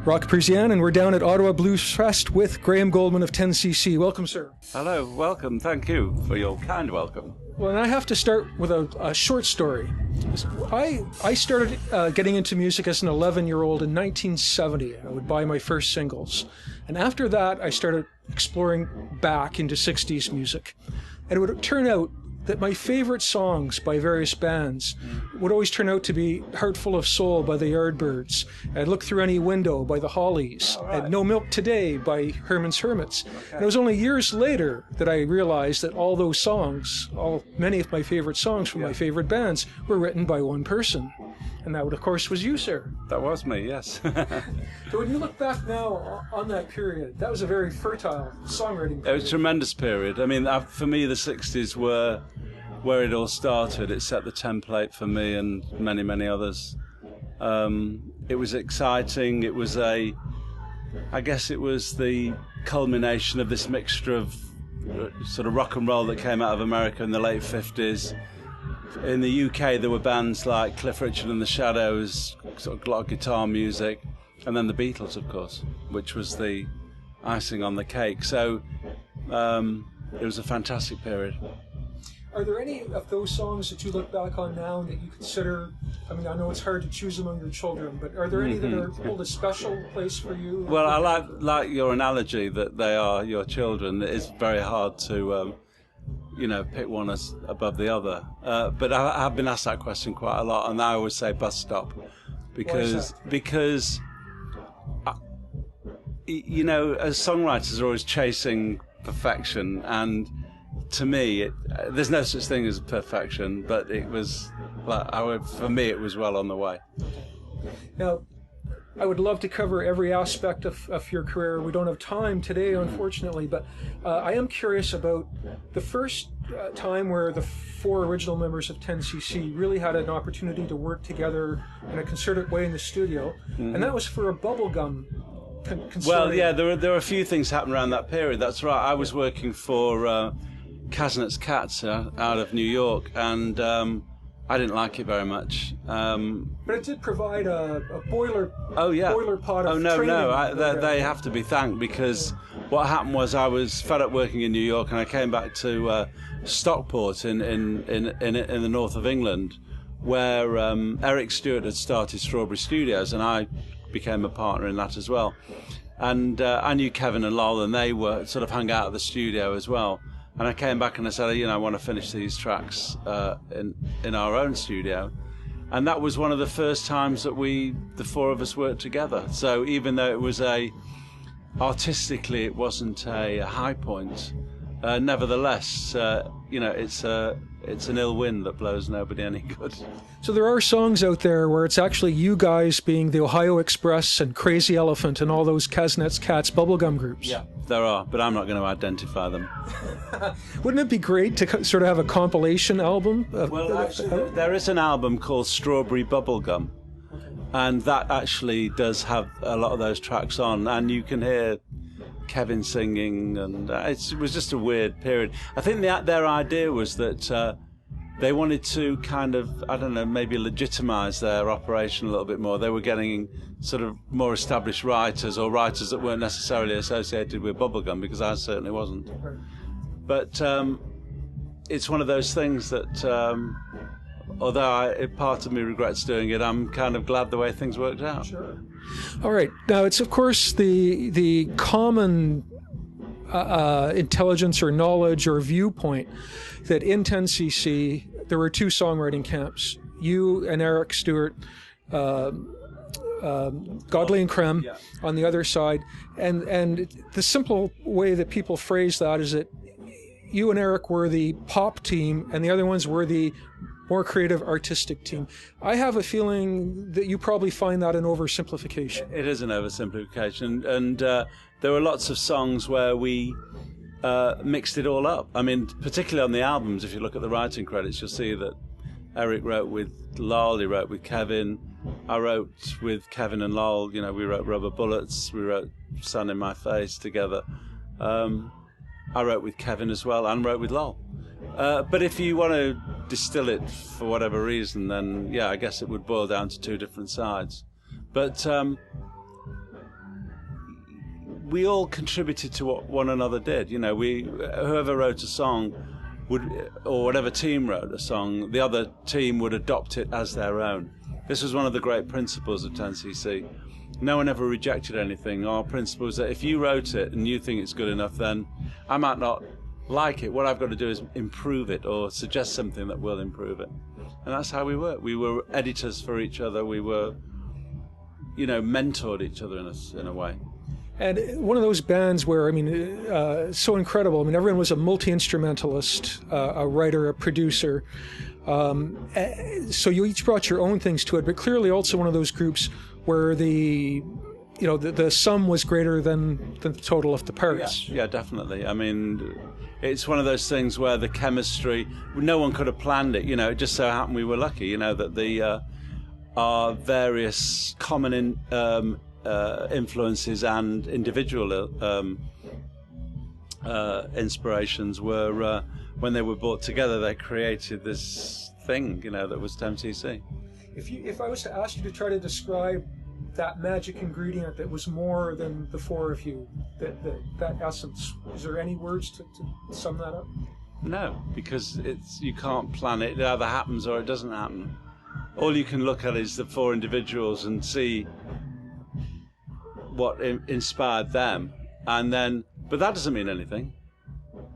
Roch Parisien, and we're down at Ottawa Bluesfest with Graham Gouldman of 10CC. Welcome, sir. Hello, welcome. Thank you for your kind welcome. Well, and I have to start with a short story. I started getting into music as an 11-year-old in 1970. I would buy my first singles. And after that, I started exploring back into 60s music. And it would turn out that my favorite songs by various bands would always turn out to be Heart Full of Soul by the Yardbirds, and Look Through Any Window by the Hollies, and No Milk Today by Herman's Hermits. And it was only years later that I realized that all those songs, many of my favorite songs from my favorite bands, were written by one person. And that, of course, was you, sir. That was me, yes. So when you look back now on that period, that was a very fertile songwriting period. It was a tremendous period. I mean, for me, the 60s were where it all started. It set the template for me and many, many others. It was exciting. It was I guess it was the culmination of this mixture of sort of rock and roll that came out of America in the late 50s. In the UK, there were bands like Cliff Richard and the Shadows, sort of a lot of guitar music, and then the Beatles, of course, which was the icing on the cake. So it was a fantastic period. Are there any of those songs that you look back on now that you consider, I mean, I know it's hard to choose among your children, but are there any that hold a special place for you? Well, I like your analogy that they are your children. It is very hard to pick one as above the other. But I have been asked that question quite a lot, and I always say Bus Stop, because as songwriters are always chasing perfection, and to me, there's no such thing as perfection, but it was for me, it was well on the way. Now, I would love to cover every aspect of your career. We don't have time today, unfortunately, but I am curious about the first time where the four original members of 10cc really had an opportunity to work together in a concerted way in the studio, and that was for a bubblegum consortium. Well, yeah, there were a few things happened around that period. That's right. I was working for Kasnet's Cats out of New York, and I didn't like it very much. But it did provide a boiler pot of training. They have to be thanked, because what happened was I was fed up working in New York, and I came back to Stockport in the north of England, where Eric Stewart had started Strawberry Studios, and I became a partner in that as well. And I knew Kevin and Lol, and they were sort of hung out at the studio as well. And I came back and I said, I want to finish these tracks in our own studio. And that was one of the first times that the four of us worked together. So even though it was artistically it wasn't a high point, nevertheless, it's an ill wind that blows nobody any good. So there are songs out there where it's actually you guys being the Ohio Express and Crazy Elephant and all those Kasnet's Cats bubblegum groups. Yeah, there are, but I'm not going to identify them. Wouldn't it be great to sort of have a compilation album? Well, actually, there is an album called Strawberry Bubblegum, and that actually does have a lot of those tracks on, and you can hear Kevin singing, and it was just a weird period. I think their idea was that they wanted to kind of, maybe legitimize their operation a little bit more. They were getting sort of more established writers, or writers that weren't necessarily associated with bubblegum, because I certainly wasn't. But it's one of those things that, although part of me regrets doing it, I'm kind of glad the way things worked out. Sure. All right. Now, it's, of course, the common intelligence or knowledge or viewpoint that in 10cc there were two songwriting camps, you and Eric Stewart, Godley and Krem on the other side. And the simple way that people phrase that is that you and Eric were the pop team and the other ones were the more creative, artistic team. I have a feeling that you probably find that an oversimplification. It is an oversimplification, and there were lots of songs where we mixed it all up. I mean, particularly on the albums, if you look at the writing credits, you'll see that Eric wrote with Lol, he wrote with Kevin, I wrote with Kevin and Lol, we wrote Rubber Bullets, we wrote Sun in My Face together. I wrote with Kevin as well, and wrote with Lol. But if you want to distill it for whatever reason, then I guess it would boil down to two different sides. But we all contributed to what one another did. You know, whoever wrote a song or whatever team wrote a song, the other team would adopt it as their own. This was one of the great principles of 10cc. No one ever rejected anything. Our principle was that if you wrote it and you think it's good enough, then I might not like it. What I've got to do is improve it or suggest something that will improve it. And that's how we worked. We were editors for each other. We were, mentored each other in a way. And one of those bands where, so incredible. I mean, everyone was a multi-instrumentalist, a writer, a producer. So you each brought your own things to it, but clearly also one of those groups where the sum was greater than the total of the parts. Yeah, definitely. I mean, it's one of those things where the chemistry, no one could have planned it. It just so happened we were lucky, that our various common influences and individual inspirations were, when they were brought together, they created this thing, that was 10cc. If I was to ask you to try to describe that magic ingredient that was more than the four of you, that essence, is there any words to sum that up? No, because you can't plan it. It either happens or it doesn't happen. All you can look at is the four individuals and see what inspired them, but that doesn't mean anything.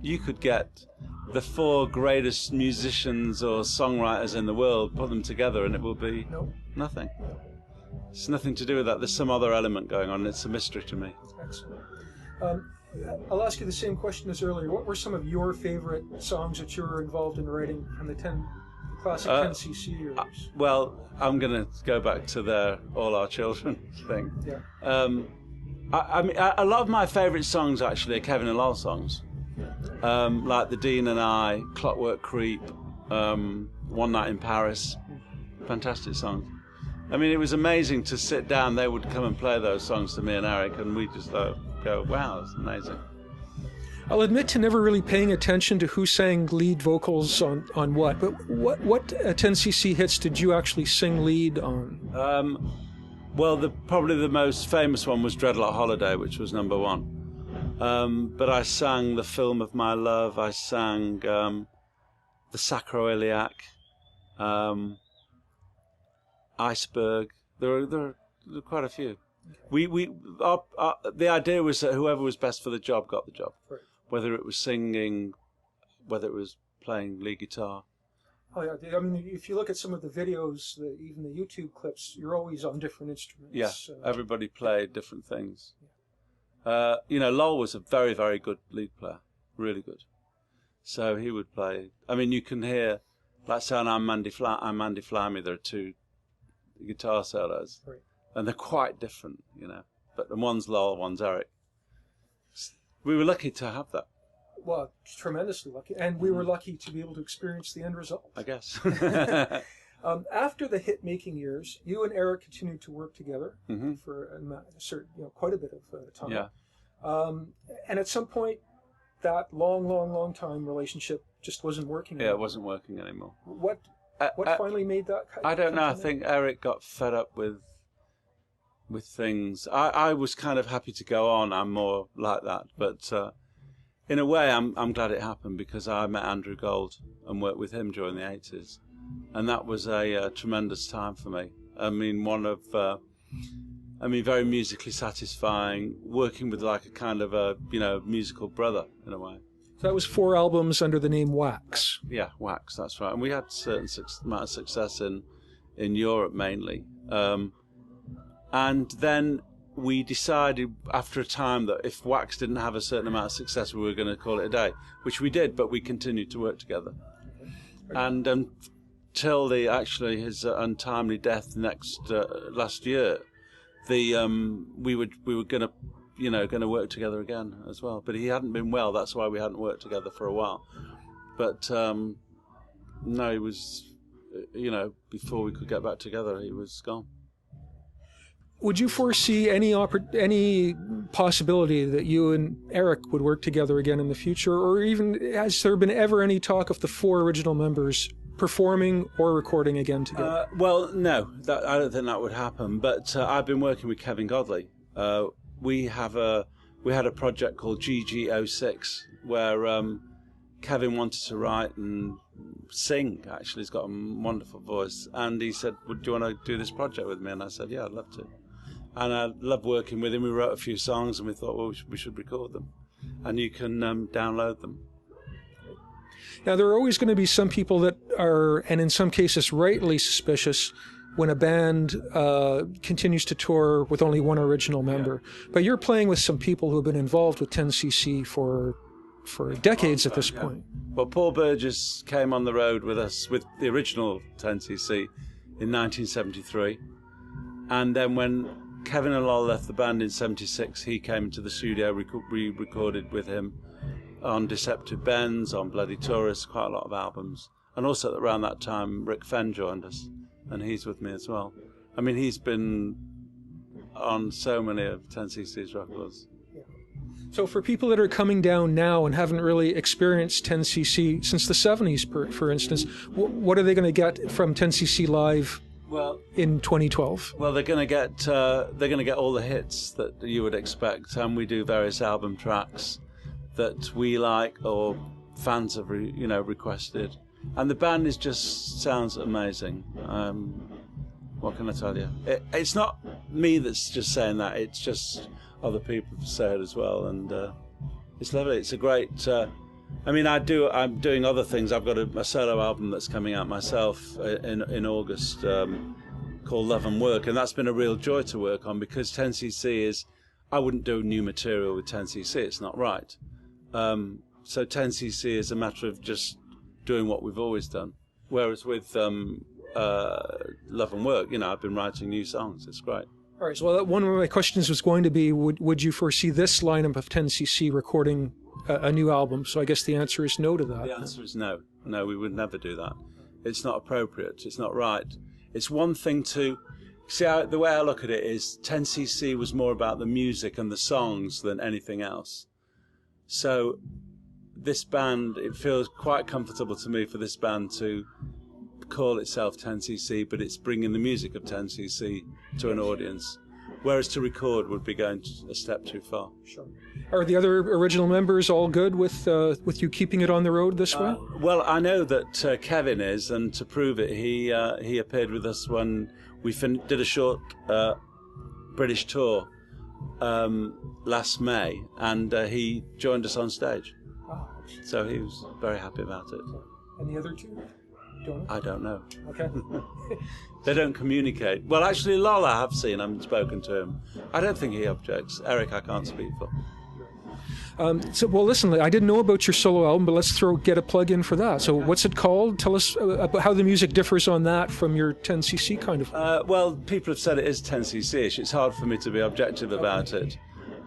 You could get the four greatest musicians or songwriters in the world, put them together, and it will be nothing. It's nothing to do with that. There's some other element going on. It's a mystery to me. Excellent. I'll ask you the same question as earlier. What were some of your favorite songs that you were involved in writing from the classic 10cc years? Well, I'm going to go back to the All Our Children thing. Yeah. A lot of my favorite songs actually are Kevin and Lol songs. Like The Dean and I, Clockwork Creep, One Night in Paris. Fantastic songs. I mean, it was amazing to sit down. They would come and play those songs to me and Eric, and we just go, wow, that's amazing. I'll admit to never really paying attention to who sang lead vocals on what, but what 10cc hits did you actually sing lead on? Well, probably the most famous one was Dreadlock Holiday, which was #1. But I sang The Film of My Love. I sang The Sacroiliac, Iceberg. There are quite a few. The idea was that whoever was best for the job got the job. Right. Whether it was singing, whether it was playing lead guitar. Oh yeah, I mean, if you look at some of the videos, even the YouTube clips, you're always on different instruments. Yeah, everybody played different things. Yeah. Lol was a very, very good lead player, really good. So he would play. I mean, you can hear, like say on I'm Mandy Fly Me, there are two guitar solos, right, and they're quite different, But one's Lol, one's Eric. We were lucky to have that. Well, tremendously lucky, and we were lucky to be able to experience the end result, I guess. After the hit-making years, you and Eric continued to work together for a certain, quite a bit of time. Yeah. And at some point, that long time relationship just wasn't working anymore. Yeah, it wasn't working anymore. What finally made that? I don't know. I think Eric got fed up with things. I was kind of happy to go on. I'm more like that, but. In a way, I'm glad it happened because I met Andrew Gold and worked with him during the 80s, and that was a tremendous time for me. I mean, very musically satisfying, working with like a kind of a musical brother in a way. So that was 4 albums under the name Wax. Yeah, Wax, that's right. And we had a certain amount of success in Europe mainly, and then we decided after a time that if Wax didn't have a certain amount of success, we were going to call it a day, which we did, but we continued to work together. And until his untimely death last year, we were going to work together again as well. But he hadn't been well, that's why we hadn't worked together for a while. But no, he was, before we could get back together, he was gone. Would you foresee any possibility that you and Eric would work together again in the future, or even has there been ever any talk of the 4 original members performing or recording again together? Well, no, I don't think that would happen. But I've been working with Kevin Godley. We have a we had a project called GG06 where Kevin wanted to write and sing. Actually, he's got a wonderful voice, and he said, "Do you want to do this project with me?" And I said, "Yeah, I'd love to." And I loved working with him. We wrote a few songs, and we thought, well, we should record them, and you can download them. Now, there are always going to be some people that are, and in some cases rightly, suspicious when a band continues to tour with only one original member. Yeah. But you're playing with some people who have been involved with 10cc for decades at this point. Well, Paul Burgess came on the road with us with the original 10cc in 1973. And then when Kevin and Lol left the band in 76, he came into the studio. We recorded with him on Deceptive Bends, on Bloody Tourists, quite a lot of albums. And also around that time, Rick Fenn joined us, and he's with me as well. I mean, he's been on so many of 10cc's records. So for people that are coming down now and haven't really experienced 10cc since the 70s, for instance, what are they going to get from 10cc Live in 2012? Well, they're going to get all the hits that you would expect, and we do various album tracks that we like or fans have requested, and the band sounds amazing. What can I tell you? It's not me that's just saying that; it's just other people have said as well, and it's lovely. It's a great. I'm doing other things. I've got a solo album that's coming out myself in August called Love and Work, and that's been a real joy to work on because 10cc is. I wouldn't do new material with 10cc. It's not right. So 10cc is a matter of just doing what we've always done. Whereas with Love and Work, I've been writing new songs. It's great. All right. So one of my questions was going to be, would you foresee this lineup of 10cc recording a new album? So I guess the answer is no to that. The answer is no. No, we would never do that. It's not appropriate. It's not right. It's one thing to... See, the way I look at it is 10cc was more about the music and the songs than anything else. So this band, it feels quite comfortable to me for this band to call itself 10cc, but it's bringing the music of 10cc to an audience. Whereas to record would be going a step too far. Sure. Are the other original members all good with you keeping it on the road this way? Well, I know that Kevin is, and to prove it, he appeared with us when we did a short British tour last May, and he joined us on stage. Oh. So he was very happy about it. And the other two? I don't know. Okay. They don't communicate. Well, actually, Lol I have seen. I haven't spoken to him. I don't think he objects. Eric, I can't speak for. Well, listen, I didn't know about your solo album, but let's get a plug in for that. So what's it called? Tell us about how the music differs on that from your 10cc kind of... Well, people have said it is 10cc-ish. It's hard for me to be objective about it.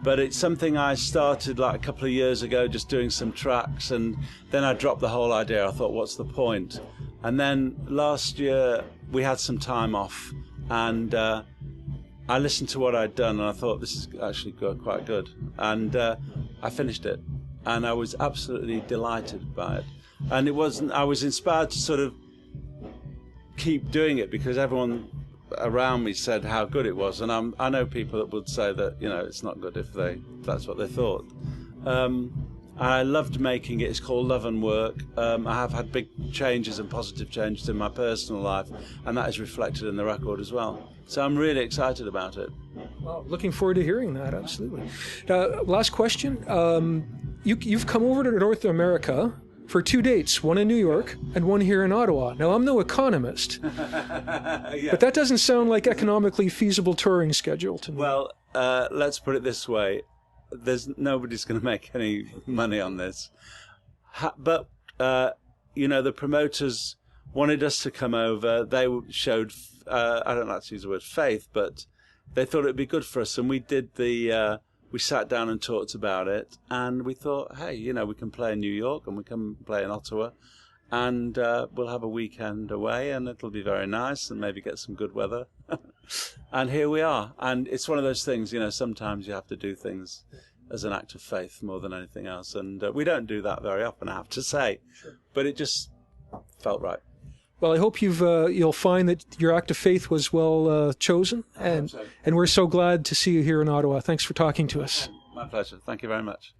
But it's something I started like a couple of years ago, just doing some tracks, and then I dropped the whole idea. I thought, what's the point? And then last year we had some time off, and I listened to what I'd done, and I thought, this is actually quite good. And I finished it, and I was absolutely delighted by it. And I was inspired to sort of keep doing it because everyone around me said how good it was, and I know people that would say that it's not good if that's what they thought. I loved making it. It's called Love and Work. I have had big changes and positive changes in my personal life, and that is reflected in the record as well. So I'm really excited about it. Well, looking forward to hearing that, absolutely. Last question. You've come over to North America for 2 dates, one in New York and one here in Ottawa. Now, I'm no economist, yeah. But that doesn't sound like economically feasible touring schedule to me. Well, let's put it this way. Nobody's going to make any money on this. But, the promoters wanted us to come over. They showed, I don't like to use the word faith, but they thought it would be good for us. And we did we sat down and talked about it. And we thought, hey, we can play in New York and we can play in Ottawa. And we'll have a weekend away and it'll be very nice and maybe get some good weather. And here we are. And it's one of those things, sometimes you have to do things as an act of faith more than anything else. And we don't do that very often, I have to say. Sure. But it just felt right. Well, I hope you'll find that your act of faith was well chosen. And we're so glad to see you here in Ottawa. Thanks for talking to us. My pleasure. Thank you very much.